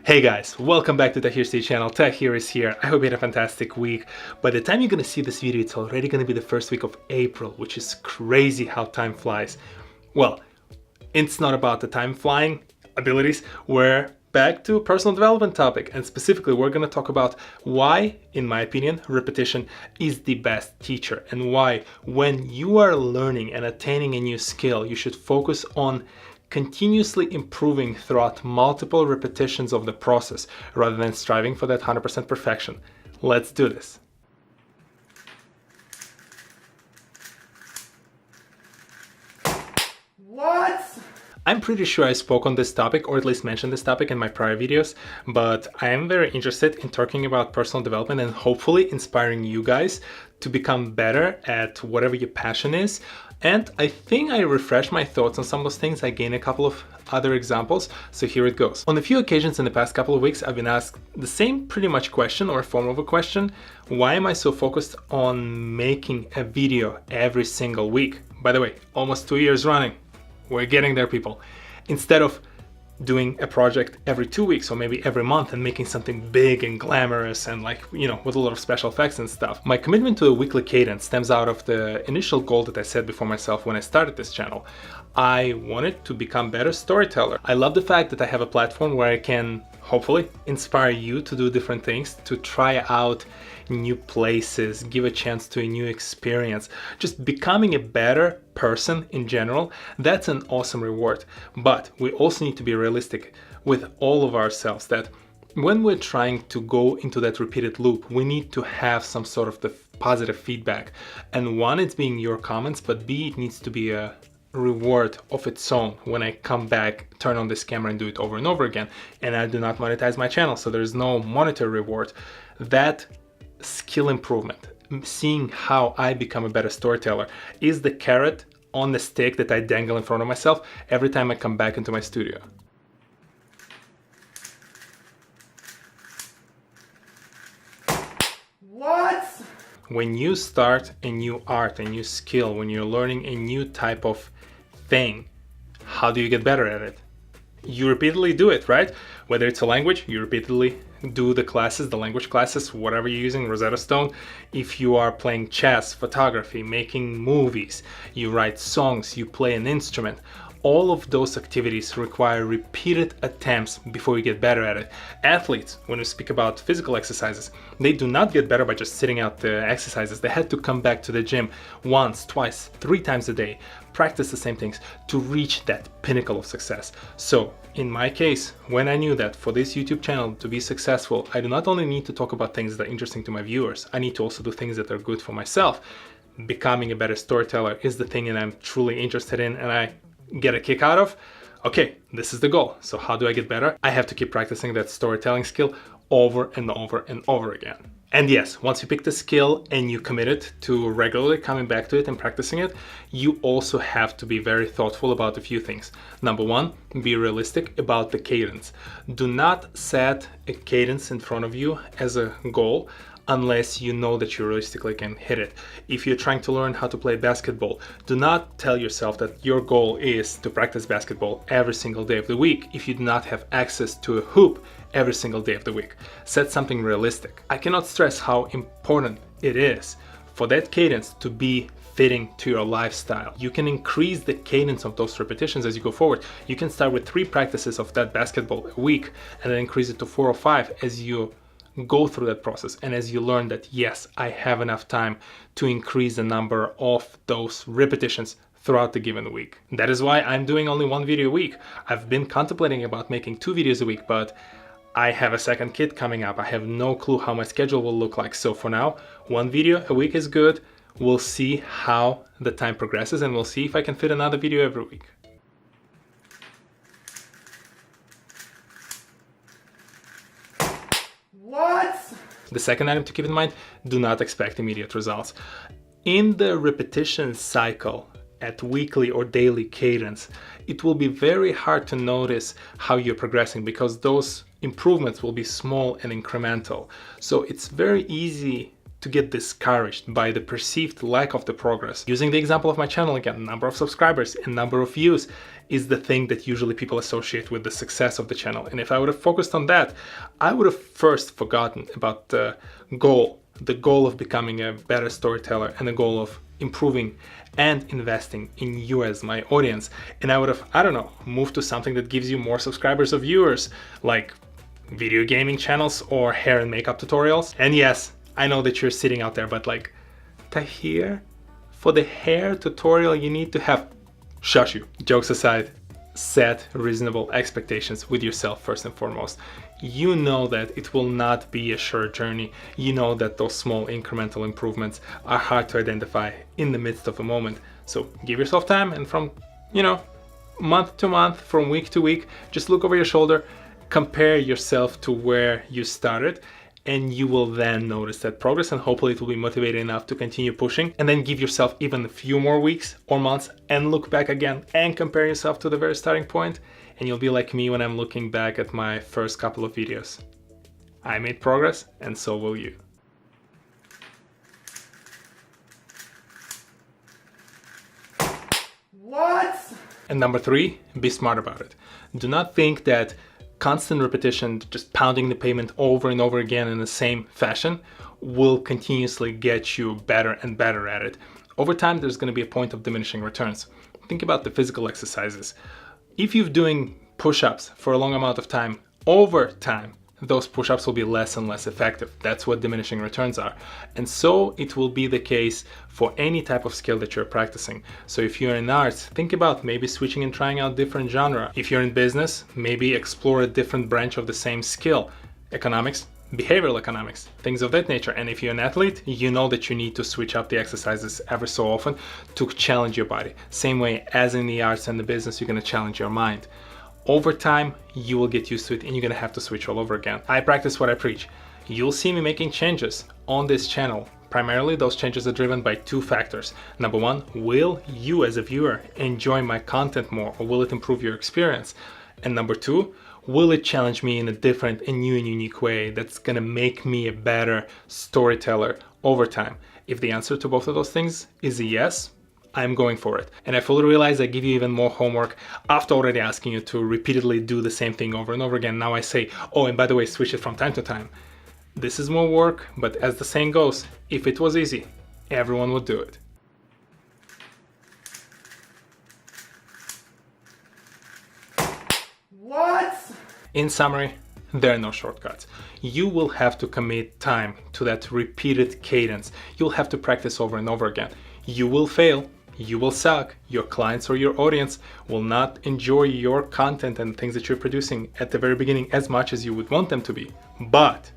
Hey guys, welcome back to the TohirT channel. Tahir is here. I hope you had a fantastic week. By the time you're gonna see this video, it's already gonna be the first week of April, which is crazy how time flies. Well, it's not about the time flying abilities. We're back to a personal development topic, and specifically we're gonna talk about why, in my opinion, repetition is the best teacher, and why when you are learning and attaining a new skill, you should focus on continuously improving throughout multiple repetitions of the process rather than striving for that 100% perfection. Let's do this. What? I'm pretty sure I spoke on this topic, or at least mentioned this topic in my prior videos, but I am very interested in talking about personal development and hopefully inspiring you guys to become better at whatever your passion is. And I think I refreshed my thoughts on some of those things. I gained a couple of other examples, so here it goes. On a few occasions in the past couple of weeks, I've been asked the same pretty much question, or a form of a question. Why am I so focused on making a video every single week? By the way, almost 2 years running. We're getting there, people. Instead of doing a project every 2 weeks or maybe every month and making something big and glamorous and with a lot of special effects and stuff. My commitment to a weekly cadence stems out of the initial goal that I set before myself when I started this channel. I wanted to become a better storyteller. I love the fact that I have a platform where I can hopefully inspire you to do different things, to try out new places, give a chance to a new experience. Just becoming a better person in general, that's an awesome reward. But we also need to be realistic with all of ourselves that when we're trying to go into that repeated loop, we need to have some sort of the positive feedback. And one, it's being your comments, but B, it needs to be a reward of its own when I come back, turn on this camera and do it over and over again. And I do not monetize my channel, so there's no monetary reward. That skill improvement, seeing how I become a better storyteller, is the carrot on the stick that I dangle in front of myself every time I come back into my studio. What? When you start a new art, a new skill, when you're learning a new type of thing, how do you get better at it? You repeatedly do it, right? Whether it's a language, you repeatedly do the classes, the language classes, whatever you're using, Rosetta Stone. If you are playing chess, photography, making movies, you write songs, you play an instrument, all of those activities require repeated attempts before you get better at it. Athletes, when we speak about physical exercises, they do not get better by just sitting out the exercises. They had to come back to the gym once, twice, 3 times a day, practice the same things to reach that pinnacle of success. So in my case, when I knew that for this YouTube channel to be successful, I do not only need to talk about things that are interesting to my viewers, I need to also do things that are good for myself. Becoming a better storyteller is the thing that I'm truly interested in and I get a kick out of. Okay, this is the goal. So how do I get better? I have to keep practicing that storytelling skill over and over and over again. And yes, once you pick the skill and you commit it to regularly coming back to it and practicing it, you also have to be very thoughtful about a few things. Number one, be realistic about the cadence. Do not set a cadence in front of you as a goal unless you know that you realistically can hit it. If you're trying to learn how to play basketball, do not tell yourself that your goal is to practice basketball every single day of the week if you do not have access to a hoop every single day of the week. Set something realistic. I cannot stress how important it is for that cadence to be fitting to your lifestyle. You can increase the cadence of those repetitions as you go forward. You can start with 3 practices of that basketball a week and then increase it to 4 or 5 as you go through that process and as you learn that, yes, I have enough time to increase the number of those repetitions throughout the given week. That is why I'm doing only 1 video a week. I've been contemplating about making 2 videos a week, but I have a second kid coming up. I have no clue how my schedule will look like. So for now, 1 video a week is good. We'll see how the time progresses and we'll see if I can fit another video every week. What? The second item to keep in mind, do not expect immediate results. In the repetition cycle at weekly or daily cadence, it will be very hard to notice how you're progressing because those improvements will be small and incremental. So it's very easy to get discouraged by the perceived lack of the progress. Using the example of my channel again, number of subscribers and number of views is the thing that usually people associate with the success of the channel. And if I would have focused on that, I would have first forgotten about the goal of becoming a better storyteller and the goal of improving and investing in you as my audience. And I would have, I don't know, moved to something that gives you more subscribers or viewers, like video gaming channels or hair and makeup tutorials. And yes, I know that you're sitting out there, but like, Tahir, for the hair tutorial you need to have... Shush you. Jokes aside, set reasonable expectations with yourself first and foremost. You know that it will not be a short journey. You know that those small incremental improvements are hard to identify in the midst of a moment. So give yourself time, and from, month to month, from week to week, just look over your shoulder, compare yourself to where you started, and you will then notice that progress, and hopefully it will be motivating enough to continue pushing. And then give yourself even a few more weeks or months and look back again and compare yourself to the very starting point, and you'll be like me when I'm looking back at my first couple of videos. I made progress, and so will you. What? And number 3, be smart about it. Do not think that constant repetition, just pounding the pavement over and over again in the same fashion, will continuously get you better and better at it. Over time, there's going to be a point of diminishing returns. Think about the physical exercises. If you're doing push-ups for a long amount of time, over time, those push-ups will be less and less effective. That's what diminishing returns are. And so it will be the case for any type of skill that you're practicing. So if you're in arts, think about maybe switching and trying out different genre. If you're in business, maybe explore a different branch of the same skill. Economics, behavioral economics, things of that nature. And if you're an athlete, you know that you need to switch up the exercises ever so often to challenge your body. Same way as in the arts and the business, you're going to challenge your mind. Over time, you will get used to it and you're gonna have to switch all over again. I practice what I preach. You'll see me making changes on this channel. Primarily, those changes are driven by 2 factors. Number 1, will you as a viewer enjoy my content more, or will it improve your experience? And number 2, will it challenge me in a different and new and unique way that's gonna make me a better storyteller over time? If the answer to both of those things is a yes, I'm going for it. And I fully realize I give you even more homework after already asking you to repeatedly do the same thing over and over again. Now I say, oh, and by the way, switch it from time to time. This is more work, but as the saying goes, if it was easy, everyone would do it. What? In summary, there are no shortcuts. You will have to commit time to that repeated cadence. You'll have to practice over and over again. You will fail. You will suck. Your clients or your audience will not enjoy your content and things that you're producing at the very beginning as much as you would want them to be. But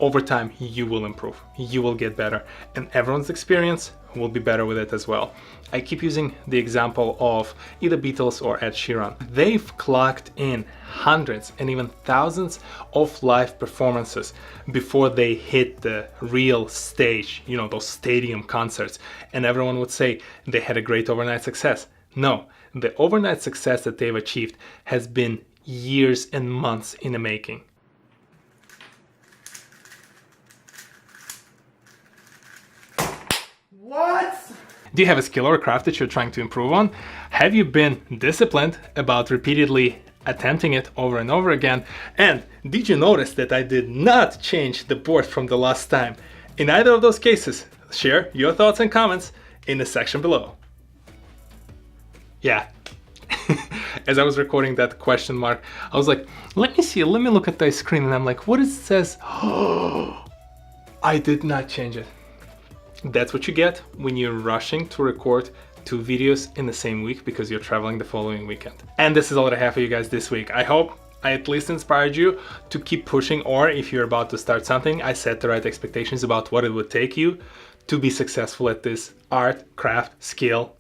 over time, you will improve. You will get better, and everyone's experience will be better with it as well. I keep using the example of either Beatles or Ed Sheeran. They've clocked in hundreds and even thousands of live performances before they hit the real stage, those stadium concerts. And everyone would say they had a great overnight success. No, the overnight success that they've achieved has been years and months in the making. What? Do you have a skill or a craft that you're trying to improve on? Have you been disciplined about repeatedly attempting it over and over again? And did you notice that I did not change the board from the last time? In either of those cases, share your thoughts and comments in the section below. Yeah. As I was recording that question mark, I was like, let me look at the screen, and I'm like, what it says? Oh, I did not change it. That's what you get when you're rushing to record 2 videos in the same week because you're traveling the following weekend. And this is all that I have for you guys this week. I hope I at least inspired you to keep pushing, or if you're about to start something, I set the right expectations about what it would take you to be successful at this art, craft, skill,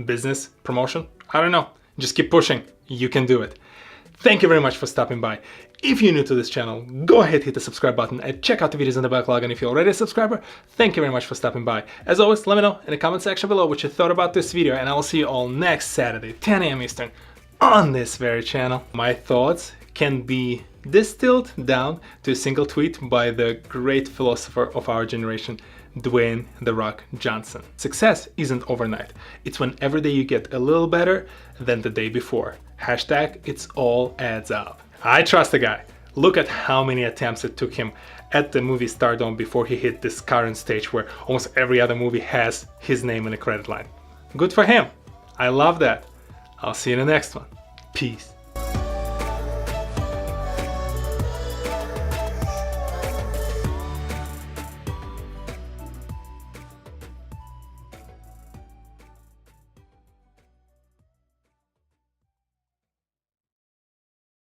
business, promotion. I don't know. Just keep pushing. You can do it. Thank you very much for stopping by. If you're new to this channel, go ahead, hit the subscribe button and check out the videos in the backlog. And if you're already a subscriber, thank you very much for stopping by. As always, let me know in the comment section below what you thought about this video, and I will see you all next Saturday, 10 a.m. Eastern, on this very channel. My thoughts can be distilled down to a single tweet by the great philosopher of our generation, Dwayne "The Rock" Johnson. Success isn't overnight. It's when every day you get a little better than the day before. Hashtag it's all adds up. I trust the guy. Look at how many attempts it took him at the movie stardom before he hit this current stage where almost every other movie has his name in the credit line. Good for him. I love that. I'll see you in the next one. Peace.